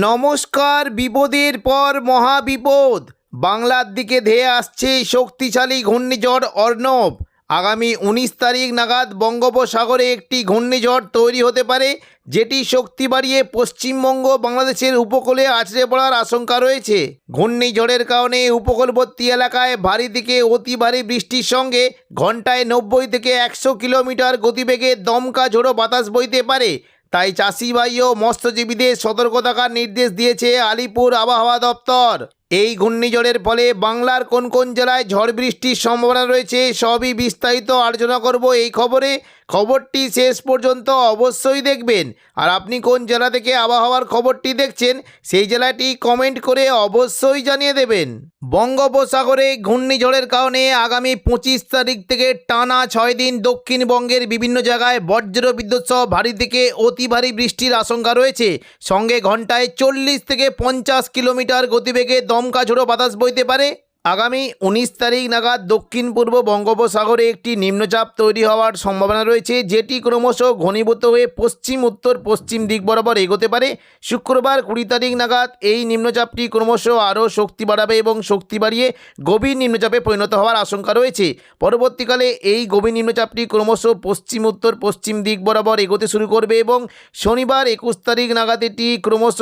নমস্কার। বিপদের পর মহাবিপদ, বাংলার দিকে ধেয়ে আসছে শক্তিশালী ঘূর্ণিঝড় অর্ণব। আগামী 19 তারিখ নাগাদ বঙ্গোপসাগরে একটি ঘূর্ণিঝড় তৈরি হতে পারে, যেটি শক্তি বাড়িয়ে পশ্চিমবঙ্গ বাংলাদেশের উপকূলে আছড়ে পড়ার আশঙ্কা রয়েছে। ঘূর্ণিঝড়ের কারণে উপকূলবর্তী এলাকায় ভারী থেকে অতি ভারী বৃষ্টির সঙ্গে ঘন্টায় 90 থেকে 100 কিলোমিটার গতিবেগে দমকা ঝোড়ো বাতাস বইতে পারে। তাই চাষি ভাই ও মৎস্যজীবীদের সতর্ক থাকার নির্দেশ দিয়েছে আলিপুর আবহাওয়া দপ্তর। এই ঘূর্ণিঝড়ের ফলে বাংলার কোন কোন জেলায় ঝড় বৃষ্টির সম্ভাবনা রয়েছে সবই বিস্তারিত আলোচনা করব এই খবরে। খবরটি শেষ পর্যন্ত অবশ্যই দেখবেন। আর আপনি কোন জেলা থেকে আবহাওয়ার খবরটি দেখছেন সেই জেলাটি কমেন্ট করে অবশ্যই জানিয়ে দেবেন। বঙ্গোপসাগরে ঘূর্ণিঝড়ের কারণে আগামী 25 তারিখ থেকে টানা 6 দিন দক্ষিণবঙ্গের বিভিন্ন জায়গায় বজ্র বিদ্যুৎ সহ ভারী থেকে অতি ভারী বৃষ্টির আশঙ্কা রয়েছে। সঙ্গে ঘন্টায় 40 থেকে 50 কিলোমিটার গতিবেগে দমকা ঝোড়ো বাতাস বইতে পারে। আগামী 19 তারিখ নাগাদ দক্ষিণ পূর্ব বঙ্গোপসাগরে একটি নিম্নচাপ তৈরি হওয়ার সম্ভাবনা রয়েছে, যেটি ক্রমশ ঘনীভূত হয়ে পশ্চিম উত্তর পশ্চিম দিক বরাবর এগোতে পারে। শুক্রবার 20 তারিখ নাগাদ এই নিম্নচাপটি ক্রমশ আরও শক্তি বাড়াবে এবং শক্তি বাড়িয়ে গভীর নিম্নচাপে পরিণত হওয়ার আশঙ্কা রয়েছে। পরবর্তীকালে এই গভীর নিম্নচাপটি ক্রমশ পশ্চিম উত্তর পশ্চিম দিক বরাবর এগোতে শুরু করবে এবং শনিবার 21 তারিখ নাগাদ এটি ক্রমশ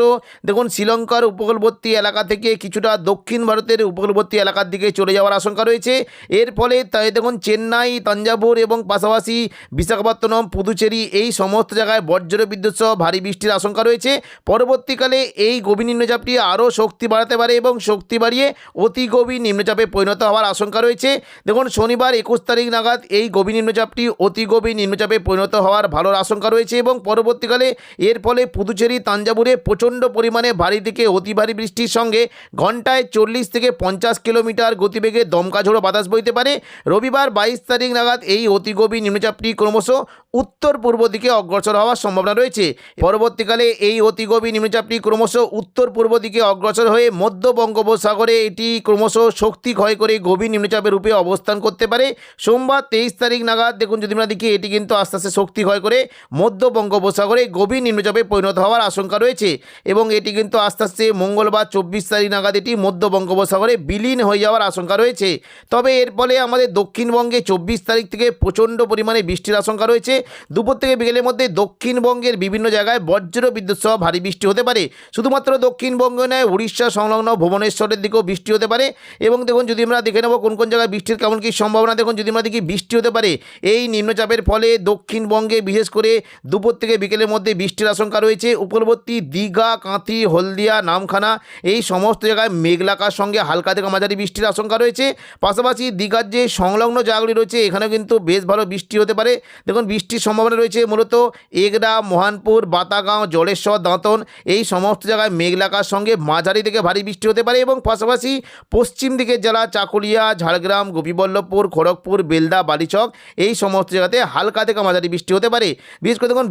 দেখুন শ্রীলঙ্কার উপকূলবর্তী এলাকা থেকে কিছুটা দক্ষিণ ভারতের উপকূলবর্তী এলাকার দিকে চলে যাওয়ার আশঙ্কা রয়েছে। এর ফলে তাই দেখুন চেন্নাই, তাঞ্জাভুর এবং পাশাপাশি বিশাখাপত্তনম, পুদুচেরি এই সমস্ত জায়গায় বজ্র বিদ্যুৎ সহ ভারী বৃষ্টির আশঙ্কা রয়েছে। পরবর্তীকালে এই গভীর নিম্নচাপটি আরও শক্তি বাড়াতে পারে এবং শক্তি বাড়িয়ে অতি গভীর নিম্নচাপে পরিণত হওয়ার আশঙ্কা রয়েছে। দেখুন শনিবার 21 তারিখ নাগাদ এই গভীর নিম্নচাপটি অতি গভীর নিম্নচাপে পরিণত হওয়ার ভালো আশঙ্কা রয়েছে এবং পরবর্তীকালে এর ফলে পুদুচেরি, তাঞ্জাভুরে প্রচণ্ড পরিমাণে ভারী থেকে অতি ভারী বৃষ্টির সঙ্গে ঘন্টায় 40 থেকে 50 কিলোমিটার গতিবেগে দমকা ঝোড়ো বাতাস বইতে পারে। রবিবার 22 তারিখ নাগাদ এই অতি গভীর নিম্নচাপটি ক্রমশ উত্তর পূর্ব দিকে অগ্রসর হওয়ার সম্ভাবনা রয়েছে। পরবর্তীকালে এই অতি গভীর নিম্নচাপটি ক্রমশ উত্তর পূর্ব দিকে অগ্রসর হয়ে মধ্য বঙ্গোপসাগরে এটি ক্রমশ শক্তি ক্ষয় করে গভীর নিম্নচাপের রূপে অবস্থান করতে পারে। সোমবার 23 তারিখ নাগাদ দেখুন যদি আমরা দেখি এটি কিন্তু আস্তে আস্তে শক্তি ক্ষয় করে মধ্য বঙ্গোপসাগরে গভীর নিম্নচাপে পরিণত হওয়ার আশঙ্কা রয়েছে এবং এটি কিন্তু আস্তে আস্তে মঙ্গলবার 24 তারিখ নাগাদ এটি মধ্য বঙ্গোপসাগরে বিলীন হয়ে যাওয়ার আশঙ্কা রয়েছে। তবে এর ফলে আমাদের দক্ষিণবঙ্গে 24 তারিখ থেকে প্রচণ্ড পরিমাণে বৃষ্টির আশঙ্কা রয়েছে। দুপুর থেকে বিকেলের মধ্যে দক্ষিণবঙ্গের বিভিন্ন জায়গায় বজ্র বিদ্যুৎ সহ ভারী বৃষ্টি হতে পারে। শুধুমাত্র দক্ষিণবঙ্গে নয়, উড়িষ্যা সংলগ্ন ভুবনেশ্বরের দিকেও বৃষ্টি হতে পারে। এবং দেখুন যদি আমরা দেখে নেব কোন কোন জায়গায় বৃষ্টির কেমন কী সম্ভাবনা, দেখুন যদি আমরা দেখি বৃষ্টি হতে পারে এই নিম্নচাপের ফলে দক্ষিণবঙ্গে বিশেষ করে দুপুর থেকে বিকেলের মধ্যে বৃষ্টির আশঙ্কা রয়েছে। উপকূলবর্তী দীঘা, কাঁথি, হলদিয়া, নামখানা এই সমস্ত জায়গায় মেঘলাকার সঙ্গে হালকা থেকে মাঝারি বৃষ্টির আশঙ্কা রয়েছে। পাশাপাশি দীঘার যে সংলগ্ন জায়গাগুলি রয়েছে এখানেও কিন্তু বেশ ভালো বৃষ্টি হতে পারে। দেখুন বৃষ্টির সম্ভাবনা রয়েছে মূলত এগরা, মোহনপুর, বাতাগাঁও, জলেশ্বর, দাঁতন এই সমস্ত জায়গায় মেঘলাকার সঙ্গে মাঝারি থেকে ভারী বৃষ্টি হতে পারে এবং পাশাপাশি পশ্চিম দিকের জেলা চাকুলিয়া, ঝাড়গ্রাম, গোপীবল্লভপুর, খড়গপুর, বেলদা, বালিচক এই সমস্ত জায়গাতে হালকা থেকে মাঝারি বৃষ্টি হতে পারে। বিশেষ করে দেখুন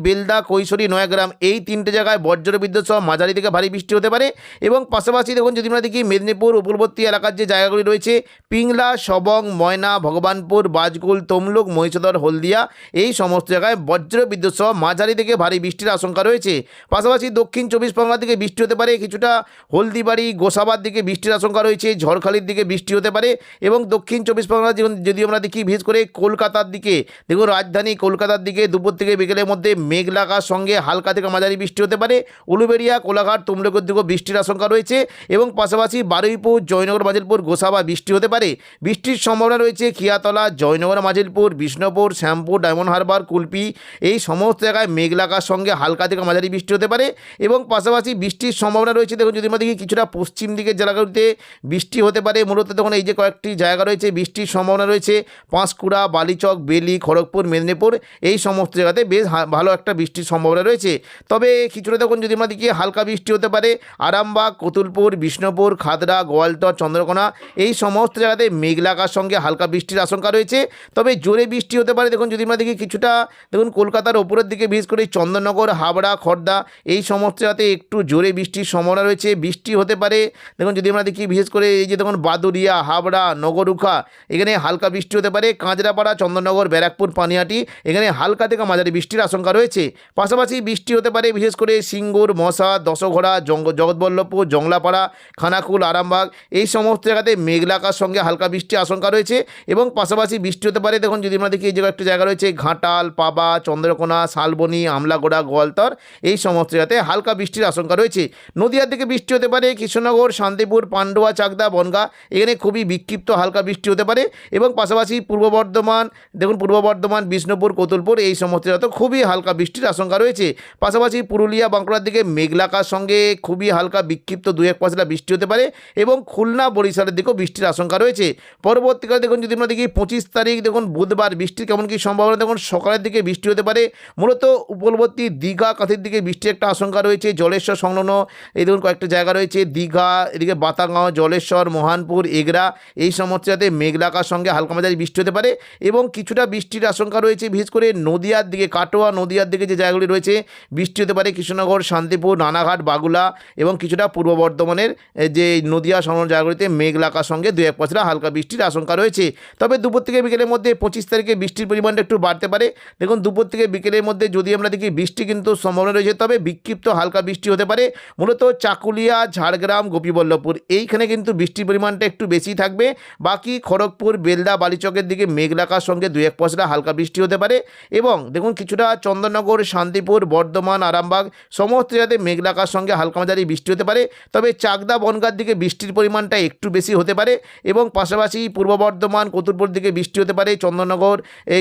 বেলদা, কৈশোরী, নয়াগ্রাম এই তিনটে জায়গায় বজ্র বিদ্যুৎ সহ মাঝারি থেকে ভারী বৃষ্টি হতে পারে এবং পাশাপাশি দেখুন যদি আমরা দেখি মেদিনীপুর উপকূলবর্তী এলাকার যে জায়গাগুলি রয়েছে পিংলা, সবং, ময়না, ভগবানপুর, বাজকুল, তমলুক, মহিষাদল, হলদিয়া এই সমস্ত জায়গায় বজ্র বিদ্যুৎ সহ মাঝারি থেকে ভারী বৃষ্টির আশঙ্কা রয়েছে। পাশাপাশি দক্ষিণ 24 পরগনার দিকে বৃষ্টি হতে পারে, কিছুটা হলদিবাড়ি, গোসাবার দিকে বৃষ্টির আশঙ্কা রয়েছে, ঝড়খালির দিকে বৃষ্টি হতে পারে এবং দক্ষিণ 24 পরগনা যদি আমরা দেখি বিশেষ করে কলকাতার দিকে দেখুন রাজধানী কলকাতার দিকে দুপুর থেকে বিকেলের মধ্যে মেঘলাকার সঙ্গে হালকা থেকে মাঝারি বৃষ্টি হতে পারে। উলুবেড়িয়া, কোলাঘাট, তমলুকের দিকেও বৃষ্টির আশঙ্কা রয়েছে এবং পাশাপাশি বারুইপুর, জয়নগর, মাজিলপুর, গোসাবা বৃষ্টি হতে পারে। বৃষ্টির সম্ভাবনা রয়েছে খিয়াতলা, জয়নগর, মাজিলপুর, বিষ্ণুপুর, শ্যামপুর, ডায়মন্ড হারবার, কুলপি এই সমস্ত জায়গায় মেঘলাকার সঙ্গে হালকা থেকে মাঝারি বৃষ্টি হতে পারে এবং পাশাপাশি বৃষ্টির সম্ভাবনা রয়েছে দেখুন যদি আমরা দেখি কিছুটা পশ্চিম দিকের জেলাগুলিতে বৃষ্টি হতে পারে। মূলত দেখুন এই যে কয়েকটি জায়গা রয়েছে বৃষ্টির সম্ভাবনা রয়েছে পাঁশকুড়া, বালিচক, বেলি, খড়গপুর, মেদিনীপুর এই সমস্ত জায়গাতে বেশ ভালো একটা বৃষ্টির সম্ভাবনা রয়েছে। তবে কিছুটা দেখুন যদি আমরা দেখি হালকা বৃষ্টি হতে পারে আরামবাগ, কতুলপুর, বিষ্ণুপুর, খাদড়া, গোয়ালতোড় গোয়ালতর, চন্দ্রকোনা এই সমস্ত জায়গাতে মেঘলা আকাশ সঙ্গে হালকা বৃষ্টির আশঙ্কা রয়েছে। তবে জোরে বৃষ্টি হতে পারে। দেখুন যদি আমরা দেখি কিছুটা দেখুন কলকাতার ওপরের দিকে বিশেষ করে চন্দননগর, হাবড়া, খড়দা এই সমস্ত জায়গাতে একটু জোরে বৃষ্টির সম্ভাবনা রয়েছে। বৃষ্টি হতে পারে। দেখুন যদি আমরা দেখি বিশেষ করে এই যে দেখুন বাদুরিয়া, হাবড়া, নগরুখা এখানে হালকা বৃষ্টি হতে পারে। কাঁচরাপাড়া, চন্দননগর, ব্যারাকপুর, পানিহাটি এখানে হালকা থেকে মাঝারি বৃষ্টির আশঙ্কা রয়েছে। পাশাপাশি বৃষ্টি হতে পারে বিশেষ করে সিঙ্গুর, মশা, দশঘোড়া, জগৎবল্লভপুর, জংলাপাড়া, খানাকুল, আরামবাগ এই সমস্ত জায়গাতে মেঘলা আকাশ সঙ্গে হালকা বৃষ্টির আশঙ্কা রয়েছে। এবং পাশাপাশি বৃষ্টি হতে পারে দেখুন যদি আমরা দেখি এই জায়গায় একটা জায়গা রয়েছে ঘাটাল, পাবা, চন্দ্রকোনা, শালবনী, আমলাগোড়া, গোয়ালতর এই সমস্ত জায়গাতে হালকা বৃষ্টির আশঙ্কা রয়েছে। নদীয়ার দিকে বৃষ্টি হতে পারে কৃষ্ণনগর, শান্তিপুর, পান্ডুয়া, চাকদা, বনগাঁ এখানে খুবই বিক্ষিপ্ত হালকা বৃষ্টি হতে পারে। এবং পাশাপাশি পূর্ব বর্ধমান, দেখুন পূর্ব বর্ধমান, বিষ্ণুপুর, কতুলপুর এই সমস্ত জায়গাতে খুবই হালকা বৃষ্টির আশঙ্কা রয়েছে। পাশাপাশি পুরুলিয়া, বাঁকুড়ার দিকে মেঘলা আকাশ সঙ্গে খুবই হালকা বিক্ষিপ্ত 2-1 পশলা বৃষ্টি হতে পারে। এবং খুলনা, বরিশালের দিকেও বৃষ্টির আশঙ্কা রয়েছে। পরবর্তীকালে দেখুন যদি আমরা দেখি 25 তারিখ দেখুন বুধবার বৃষ্টির কেমন কী সম্ভাবনা। দেখুন সকালের দিকে বৃষ্টি হতে পারে। মূলত উপকূলবর্তী দীঘা, কাঁথির দিকে বৃষ্টির একটা আশঙ্কা রয়েছে। জলেশ্বর সংলগ্ন এই দেখুন কয়েকটা জায়গা রয়েছে, দীঘা, এদিকে বাতাগাঁও, জলেশ্বর, মোহনপুর, এগরা এই সমস্ত জায়গাতে মেঘলা আকাশ সঙ্গে হালকা মাঝারি বৃষ্টি হতে পারে। এবং কিছুটা বৃষ্টির আশঙ্কা রয়েছে বিশেষ করে নদীয়ার দিকে, কাটোয়া, নদীয়ার দিকে যে জায়গাগুলি রয়েছে বৃষ্টি হতে পারে। কৃষ্ণনগর, শান্তিপুর, রানাঘাট, বাগুলা এবং কিছুটা পূর্ব বর্ধমানের যে নদীয়া সংলগ্ন জায়গাগুলিতে মেঘলা আকাশ সঙ্গে 2-1 পশলা হালকা বৃষ্টির আশঙ্কা রয়েছে। তবে দুপুর থেকে বিকেলের মধ্যে 25 তারিখে বৃষ্টির পরিমাণটা একটু বাড়তে পারে। দেখুন দুপুর থেকে বিকেলের মধ্যে যদি আমরা দেখি বৃষ্টি কিন্তু সম্ভাবনা রয়েছে, তবে বিক্ষিপ্ত হালকা বৃষ্টি হতে পারে। মূলত চাকুলিয়া, ঝাড়গ্রাম, গোপীবল্লভপুর এইখানে কিন্তু বৃষ্টির পরিমাণটা একটু বেশি থাকবে। বাকি খড়গপুর, বেলদা, বালিচকের দিকে মেঘলা আকাশ সঙ্গে 2-1 পশলা হালকা বৃষ্টি হতে পারে। এবং দেখুন কিছুটা চন্দননগর, শান্তিপুর, বর্ধমান, আরামবাগ সমস্ত জায়গাতে মেঘলা আকাশ সঙ্গে হালকা মাঝারি বৃষ্টি হতে পারে। তবে চাকদা, বনগাঁর দিকে বৃষ্টির পরিমাণটা একটু বেশি হতে পারে। এবং পাশাপাশি পূর্ব বর্ধমান, কতুলপুর দিকে বৃষ্টি হতে পারে। চন্দননগর,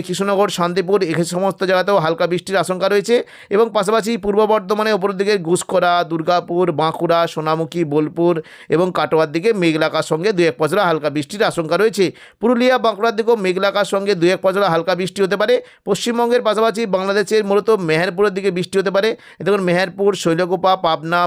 কৃষ্ণনগর, শান্তিপুর এই সমস্ত জায়গাতেও হালকা বৃষ্টির আশঙ্কা রয়েছে। এবং পাশাপাশি পূর্ব বর্ধমানের ওপরের দিকে ঘুষকরা, দুর্গাপুর, বাঁকুড়া, সোনামুখী, বোলপুর এবং কাটোয়ার দিকে মেঘলা আকাশ সঙ্গে 2-1 পশলা হালকা বৃষ্টির আশঙ্কা রয়েছে। পুরুলিয়া, বাঁকুড়ার দিকেও মেঘলা আকাশ সঙ্গে 2-1 পশলা হালকা বৃষ্টি হতে পারে। পশ্চিমবঙ্গের পাশাপাশি বাংলাদেশের মূলত মেহেরপুরের দিকে বৃষ্টি হতে পারে। দেখুন মেহেরপুর, শৈলকুপা, পাবনা,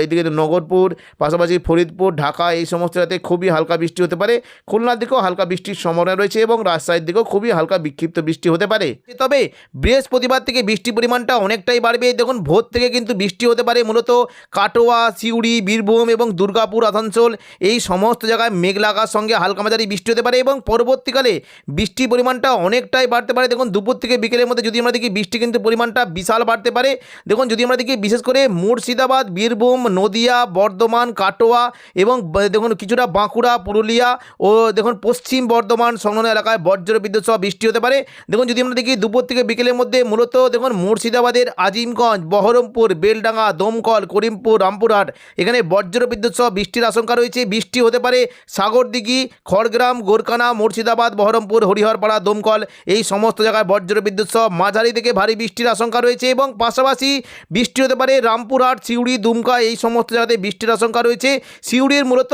এদিকে নগরপুর, পাশাপাশি ফরিদপুর, ঢাকা এই সমস্ত জায়গাতে খুবই হালকা বৃষ্টি হতে পারে। খুলনার দিকেও হালকা বৃষ্টির সম্ভাবনা রয়েছে এবং রাজশাহীর দিকেও খুবই হালকা বিক্ষিপ্ত বৃষ্টি হতে পারে। তবে বৃহস্পতিবার থেকে বৃষ্টির পরিমাণটা অনেকটাই বাড়বে। দেখুন ভোর থেকে কিন্তু বৃষ্টি হতে পারে মূলত কাটোয়া, সিউড়ি, বীরভূম এবং দুর্গাপুর আসানসোল এই সমস্ত জায়গায় মেঘলা আকাশ সঙ্গে হালকা মাঝারি বৃষ্টি হতে পারে। এবং পরবর্তীকালে বৃষ্টির পরিমাণটা অনেকটাই বাড়তে পারে। দেখুন দুপুর থেকে বিকেলের মধ্যে যদি আমরা দেখি বৃষ্টি কিন্তু পরিমাণটা বিশাল বাড়তে পারে। দেখুন যদি আমরা দেখি বিশেষ করে মুর্শিদাবাদ, বীরভূম, নদিয়া, বর্ধমান, কাটোয়া এবং দেখুন কিছুটা বাঁকুড়া, পুরুলিয়া ও দেখুন পশ্চিম বর্ধমান সংলগ্ন এলাকায় বজ্র বিদ্যুৎ সহ বৃষ্টি হতে পারে। দেখুন যদি আমরা দেখি দুপুর থেকে বিকেলের মধ্যে মূলত দেখুন মুর্শিদাবাদের আজিমগঞ্জ, বহরমপুর, বেলডাঙ্গা, দমকল, করিমপুর, রামপুরহাট এখানে বজ্র বিদ্যুৎ সহ বৃষ্টির আশঙ্কা রয়েছে। বৃষ্টি হতে পারে সাগরদিঘি, খড়গ্রাম, গোরকানা, মুর্শিদাবাদ, বহরমপুর, হরিহরপাড়া, দমকল এই সমস্ত জায়গায় বজ্র বিদ্যুৎ সহ মাঝারি থেকে ভারী বৃষ্টির আশঙ্কা রয়েছে। এবং পাশাপাশি বৃষ্টি হতে পারে রামপুরহাট, সিউড়ি, দুমকা এই সমস্ত জায়গাতে বৃষ্টির আশঙ্কা রয়েছে। সিউড়ির মূলত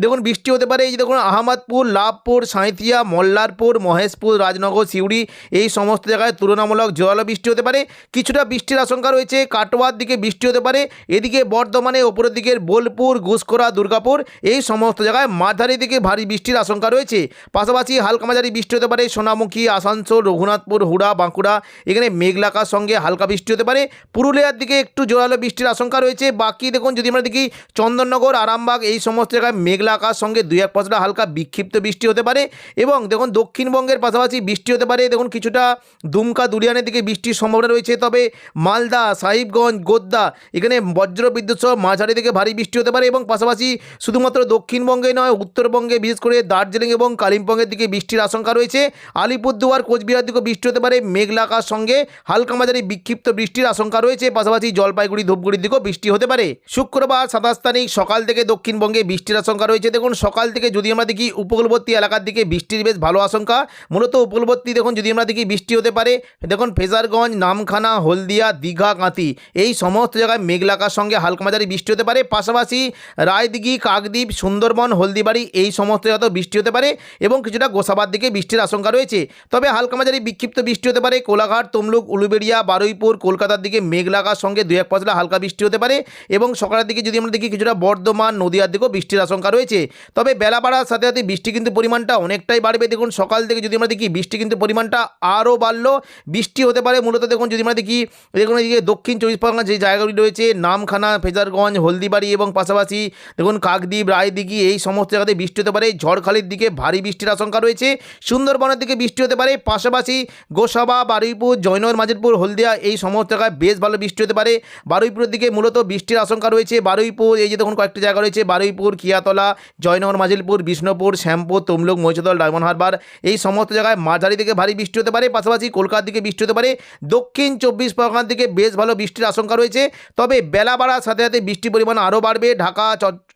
দেখুন বৃষ্টি হতে পারে এই যে দেখুন আহমদপুর, লাভপুর, সাঁইথিয়া, মল্লারপুর, মহেশপুর, রাজনগর, সিউড়ি এই সমস্ত জায়গায় তুলনামূলক জোরালো বৃষ্টি হতে পারে। কিছুটা বৃষ্টির আশঙ্কা রয়েছে কাটোয়ার দিকে বৃষ্টি হতে পারে। এদিকে বর্ধমানে ওপরের দিকের বোলপুর, ঘুষকরা, দুর্গাপুর এই সমস্ত জায়গায় মাঝারি থেকে ভারী বৃষ্টির আশঙ্কা রয়েছে। পাশাপাশি হালকা মাঝারি বৃষ্টি হতে পারে সোনামুখী, আসানসোল, রঘুনাথপুর, হুড়া, বাঁকুড়া এখানে মেঘলা আকাশ সঙ্গে হালকা বৃষ্টি হতে পারে। পুরুলিয়ার দিকে একটু জোরালো বৃষ্টির আশঙ্কা রয়েছে। বাকি দেখুন যদি আমরা দেখি চন্দননগর, আরামবাগ এই সমস্ত জায়গায় মেঘলা আকাশ সঙ্গে 2-1 পশলা হালকা বিক্ষিপ্ত বৃষ্টি হতে পারে। এবং দেখুন দক্ষিণবঙ্গের পাশাপাশি বৃষ্টি হতে পারে। দেখুন কিছুটা দুমকা, দুলিয়ানের দিকে বৃষ্টির সম্ভাবনা রয়েছে। তবে মালদা, সাহিবগঞ্জ, গোদ্দা এখানে বজ্র বিদ্যুৎ সহ মাঝারি থেকে ভারী বৃষ্টি হতে পারে। এবং পাশাপাশি শুধুমাত্র দক্ষিণবঙ্গে নয় উত্তরবঙ্গে বিশেষ করে দার্জিলিং এবং কালিম্পংয়ের দিকে বৃষ্টির আশঙ্কা রয়েছে। আলিপুরদুয়ার, কোচবিহার দিকেও বৃষ্টি হতে পারে। মেঘলা আকাশ সঙ্গে হালকা মাঝারি বিক্ষিপ্ত বৃষ্টির আশঙ্কা রয়েছে। পাশাপাশি জলপাইগুড়ি, ধূপগুড়ির দিকেও বৃষ্টি হতে পারে। শুক্রবার 27 তারিখ সকাল থেকে দক্ষিণবঙ্গে বৃষ্টির আশঙ্কা রয়েছে। দেখুন সকাল থেকে যদি আমরা দেখি উপকূলবর্তী এলাকার দিকে বৃষ্টির বেশ ভালো আশঙ্কা। মূলত উপকূলবর্তী দেখুন যদি আমরা দেখি বৃষ্টি হতে পারে। দেখুন ফেজারগঞ্জ, নামখানা, হলদিয়া, দীঘা, কাঁথি এই সমস্ত জায়গায় মেঘলা আকাশ সঙ্গে হালকা মাঝারি বৃষ্টি হতে পারে। পাশাপাশি রায়দিঘি, কাকদ্বীপ, সুন্দরবন, হলদিবাড়ি এই সমস্ত জায়গাতেও বৃষ্টি হতে পারে। এবং কিছুটা গোসাবার দিকে বৃষ্টির আশঙ্কা রয়েছে। তবে হালকা মাঝারি বিক্ষিপ্ত বৃষ্টি হতে পারে কোলাঘাট, তমলুক, উলুবেড়িয়া, বারুইপুর, কলকাতার দিকে মেঘলা আকাশ সঙ্গে 2-1 পশলা হালকা বৃষ্টি হতে পারে। এবং সকালের দিকে যদি আমরা দেখি কিছুটা বর্ধমান, নদীয়ার দিকেও বৃষ্টির আশঙ্কা রয়েছে। রয়েছে। তবে বেলা বাড়ার সাথে সাথে বৃষ্টি কিন্তু পরিমাণটা অনেকটাই বাড়বে। দেখুন সকাল থেকে যদি আমরা দেখি বৃষ্টি কিন্তু পরিমাণটা আরও বাড়লো। বৃষ্টি হতে পারে মূলত দেখুন যদি আমরা দেখি দেখুন এই যে দক্ষিণ চব্বিশ পরগনা যে জায়গাগুলি রয়েছে নামখানা, ফেজারগঞ্জ, হলদিবাড়ি এবং পাশাপাশি দেখুন কাকদ্বীপ, রায়দিঘি এই সমস্ত জায়গাতে বৃষ্টি হতে পারে। ঝড়খালির দিকে ভারী বৃষ্টির আশঙ্কা রয়েছে। সুন্দরবনের দিকে বৃষ্টি হতে পারে। পাশাপাশি গোসাবা, বারুইপুর, জয়নগর, মাজিদপুর, হলদিয়া এই সমস্ত জায়গায় বেশ ভালো বৃষ্টি হতে পারে। বারুইপুরের দিকে মূলত বৃষ্টির আশঙ্কা রয়েছে। বারুইপুর এই যে দেখুন কয়েকটি জায়গা রয়েছে বারুইপুর, কিয়াতলা, জয়নগর, মাজিলপুর, বিষ্ণুপুর, শ্যামপুর, তমলুক, মহিষাদল, ডায়মন্ড হারবার এই সমস্ত জায়গায় মাঝারি থেকে ভারী বৃষ্টি হতে পারে। পাশাপাশি কলকাতার দিকে বৃষ্টি হতে পারে। দক্ষিণ চব্বিশ পরগনার দিকে বেশ ভালো বৃষ্টির আশঙ্কা রয়েছে। তবে বেলা বাড়ার সাথে সাথে বৃষ্টির পরিমাণ আরও বাড়বে। ঢাকা,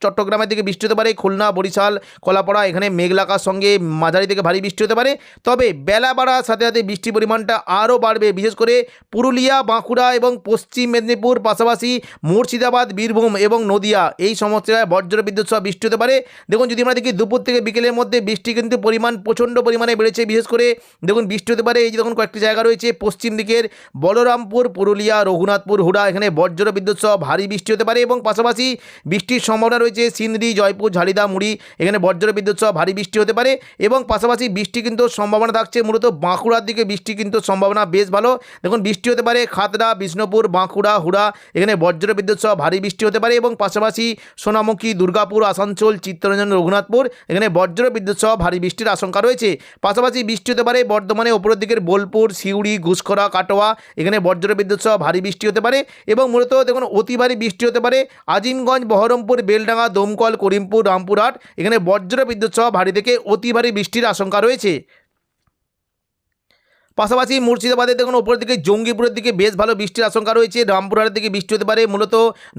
চট্টগ্রামের দিকে বৃষ্টি হতে পারে। খুলনা, বরিশাল, কলাপাড়া এখানে মেঘলাকার সঙ্গে মাঝারি থেকে ভারী বৃষ্টি হতে পারে। তবে বেলা বাড়ার সাথে সাথে বৃষ্টির পরিমাণটা আরও বাড়বে। বিশেষ করে পুরুলিয়া, বাঁকুড়া এবং পশ্চিম মেদিনীপুর, পাশাপাশি মুর্শিদাবাদ, বীরভূম এবং নদিয়া এই সমস্ত জায়গায় বজ্র বিদ্যুৎ সহ বৃষ্টি হতে পারে। দেখুন যদি আমরা দেখি দুপুর থেকে বিকেলের মধ্যে বৃষ্টি কিন্তু পরিমাণ প্রচণ্ড পরিমাণে বেড়েছে। বিশেষ করে দেখুন বৃষ্টি হতে পারে এই যে দেখুন কয়েকটি জায়গা রয়েছে পশ্চিম দিকের বলরামপুর, পুরুলিয়া, রঘুনাথপুর, হুড়া এখানে বজ্র বিদ্যুৎ সহ ভারী বৃষ্টি হতে পারে এবং পাশাপাশি বৃষ্টির সম্ভাবনা রয়েছে সিন্দ্রি, জয়পুর, ঝালিদা, মুড়ি এখানে বজ্র বিদ্যুৎ সহ ভারী বৃষ্টি হতে পারে এবং পাশাপাশি বৃষ্টি কিন্তু সম্ভাবনা থাকছে মূলত বাঁকুড়ার দিকে বৃষ্টি কিন্তু সম্ভাবনা বেশ ভালো। দেখুন বৃষ্টি হতে পারে খাতড়া, বিষ্ণুপুর, বাঁকুড়া, হুড়া এখানে বজ্র বিদ্যুৎ সহ ভারী বৃষ্টি হতে পারে এবং পাশাপাশি সোনামুখী, দুর্গাপুর, আসানসোল, চিত্তরঞ্জন, রঘুনাথপুর এখানে বজ্র বিদ্যুৎ সহ ভারী বৃষ্টির আশঙ্কা রয়েছে। পাশাপাশি বৃষ্টি হতে পারে বর্ধমানে ওপরের দিকের বোলপুর, সিউড়ি, ঘুষখরা, কাটোয়া এখানে বজ্র বিদ্যুৎ সহ ভারী বৃষ্টি হতে পারে এবং মূলত দেখুন অতি ভারী বৃষ্টি হতে পারে আজিমগঞ্জ, বহরমপুর, বেলডাঙ্গা, দমকল, করিমপুর, রামপুরহাট এখানে বজ্র বিদ্যুৎ সহ ভারী থেকে অতি ভারী বৃষ্টির আশঙ্কা রয়েছে। পাশাপাশি মুর্শিদাবাদে দেখুন ওপরের দিকে জঙ্গিপুরের দিকে বেশ ভালো বৃষ্টির আশঙ্কা রয়েছে। রামপুরহাটের দিকে বৃষ্টি হতে পারে মূলত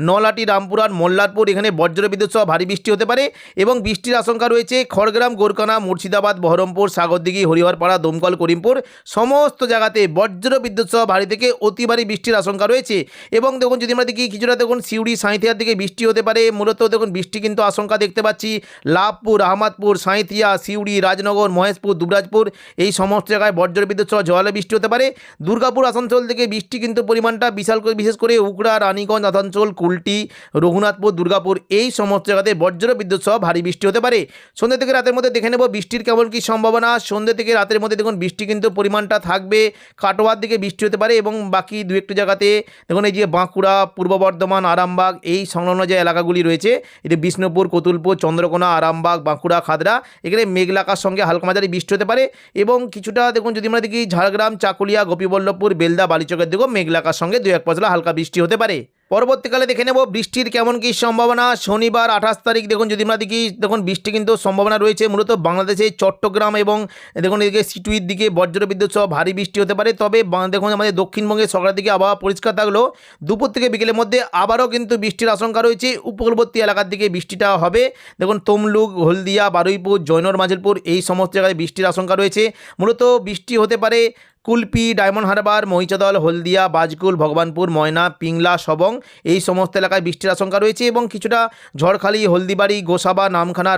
নলহাটি, রামপুরহাট, মোল্লারপুর এখানে বজ্র বিদ্যুৎ সহ ভারী বৃষ্টি হতে পারে এবং বৃষ্টির আশঙ্কা রয়েছে খড়গ্রাম, গোরকানা, মুর্শিদাবাদ, বহরমপুর, সাগরদিঘি, হরিহরপাড়া, দমকল, করিমপুর সমস্ত জায়গাতে বজ্র বিদ্যুৎ সহ ভারী থেকে অতি ভারী বৃষ্টির আশঙ্কা রয়েছে। এবং দেখুন যদি আমরা দেখি কিছুটা দেখুন সিউড়ি, সাঁইথিয়ার দিকে বৃষ্টি হতে পারে মূলত দেখুন বৃষ্টি কিন্তু আশঙ্কা দেখতে পাচ্ছি লাভপুর, আহমদপুর, সাঁইথিয়া, সিউড়ি, রাজনগর, মহেশপুর, দুবরাজপুর এই সমস্ত জায়গায় বজ্র বিদ্যুৎ সহ জোয়ালে বৃষ্টি হতে পারে। দুর্গাপুর, আসানসোল থেকে বৃষ্টি কিন্তু পরিমাণটা বিশাল করে বিশেষ করে উকড়া, রানীগঞ্জ, আসানসোল, কুলটি, রঘুনাথপুর, দুর্গাপুর এই সমস্ত জায়গাতে বজ্র বিদ্যুৎ সহ ভারী বৃষ্টি হতে পারে। সন্ধ্যে থেকে রাতের মধ্যে দেখে নেব বৃষ্টির কেমন কী সম্ভাবনা। সন্ধ্যে থেকে রাতের মধ্যে দেখুন বৃষ্টি কিন্তু পরিমাণটা থাকবে কাটোয়ার দিকে বৃষ্টি হতে পারে এবং বাকি দু একটি জায়গাতে দেখুন এই যে বাঁকুড়া, পূর্ব বর্ধমান, আরামবাগ এই সংলগ্ন যে এলাকাগুলি রয়েছে এই যে বিষ্ণুপুর, কতুলপুর, চন্দ্রকোনা, আরামবাগ, বাঁকুড়া, খাদড়া এখানে মেঘলাকার সঙ্গে হালকা মাঝারি বৃষ্টি হতে পারে এবং কিছুটা দেখুন যদি আমরা দেখি ঝাড়গ্রাম, চাকুলিয়া, গোপীবল্লভপুর, বেলদা, বালিচকের দিকেও মেঘলাকার সঙ্গে 2-1 পশলা হালকা বৃষ্টি হতে পারে। পরবর্তীকালে দেখে নেব বৃষ্টির কেমন কী সম্ভাবনা। শনিবার 28 তারিখ দেখুন যদি আমরা দেখি দেখুন বৃষ্টি কিন্তু সম্ভাবনা রয়েছে মূলত বাংলাদেশে চট্টগ্রাম এবং দেখুন এদিকে সিটুইর দিকে বজ্র বিদ্যুৎ সহ ভারী বৃষ্টি হতে পারে। তবে দেখুন আমাদের দক্ষিণবঙ্গের সকালের দিকে আবহাওয়া পরিষ্কার থাকলেও দুপুর থেকে বিকেলের মধ্যে আবারও কিন্তু বৃষ্টির আশঙ্কা রয়েছে। উপকূলবর্তী এলাকার দিকে বৃষ্টিটা হবে দেখুন তমলুক, হলদিয়া, বারুইপুর, জয়নগর, মাজিলপুর এই সমস্ত জায়গায় বৃষ্টির আশঙ্কা রয়েছে। মূলত বৃষ্টি হতে পারে কুলপি, ডায়মন্ড হারবার, মহিষাদল, হলদিয়া, বাজকুল, ভগবানপুর, ময়না, পিংলা, সবং এই সমস্ত এলাকায় বৃষ্টির আশঙ্কা রয়েছে এবং কিছুটা ঝড়খালি, হলদিবাড়ি, গোসাবা, নামখানা,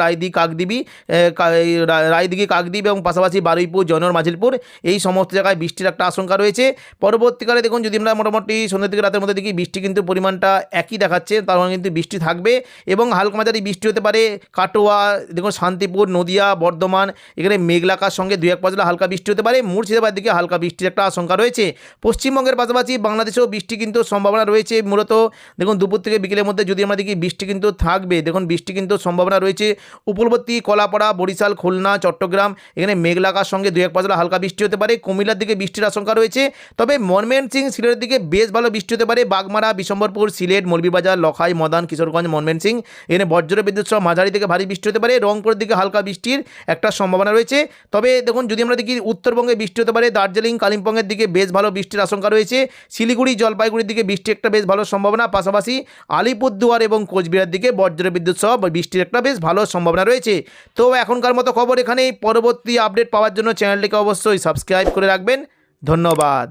রায়দিঘি, কাকদ্বীপ এবং পাশাপাশি বারুইপুর, জয়নগর, মাজিলপুর এই সমস্ত জায়গায় বৃষ্টির একটা আশঙ্কা রয়েছে। পরবর্তীকালে দেখুন যদি আমরা মোটামুটি সন্ধ্যা থেকে রাতের মধ্যে দেখি বৃষ্টি কিন্তু পরিমাণটা একই দেখাচ্ছে, তার মানে কিন্তু বৃষ্টি থাকবে এবং হালকা মাঝারি বৃষ্টি হতে পারে কাটোয়া, দেখুন শান্তিপুর, নদিয়া, বর্ধমান এখানে মেঘলাকার সঙ্গে 2-1 পশলা হালকা বৃষ্টি হতে পারে। মুর্শিদাবাদ দিকে হালকা বৃষ্টির একটা আশঙ্কা রয়েছে। পশ্চিমবঙ্গের পাশাপাশি বাংলাদেশেও বৃষ্টি কিন্তু সম্ভাবনা রয়েছে মূলত দেখুন দুপুর থেকে বিকেলের মধ্যে যদি আমরা দেখি বৃষ্টি কিন্তু থাকবে। দেখুন বৃষ্টি কিন্তু সম্ভাবনা রয়েছে উপকূলবর্তী কলাপাড়া, বরিশাল, খুলনা, চট্টগ্রাম এখানে মেঘলাকার সঙ্গে 2-1 পশলা হালকা বৃষ্টি হতে পারে। কুমিল্লার দিকে বৃষ্টির আশঙ্কা রয়েছে। তবে ময়মনসিংহ, সিলেটের দিকে বেশ ভালো বৃষ্টি হতে পারে। বাগমারা, বিশম্বরপুর, সিলেট, মৌলভীবাজার, লখাই, মদান, কিশোরগঞ্জ, ময়মনসিংহ এখানে বজ্র বিদ্যুৎ সহ মাঝারি থেকে ভারী বৃষ্টি হতে পারে। রংপুরের দিকে হালকা বৃষ্টির একটা সম্ভাবনা রয়েছে। তবে দেখুন যদি আমরা দেখি উত্তরবঙ্গে বৃষ্টি হতে পারে দার্জিলিং, কালিম্পংয়ের দিকে বেশ ভালো বৃষ্টির আশঙ্কা রয়েছে। শিলিগুড়ি, জলপাইগুড়ির দিকে বৃষ্টি একটা বেশ ভালো সম্ভাবনা। পাশাপাশি আলিপুরদুয়ার এবং কোচবিহার দিকে বজ্র বিদ্যুৎ সহ বৃষ্টির একটা বেশ ভালো সম্ভাবনা রয়েছে। তো এখনকার মতো খবর এখানেই। পরবর্তী আপডেট পাওয়ার জন্য চ্যানেলটিকে অবশ্যই সাবস্ক্রাইব করে রাখবেন। ধন্যবাদ।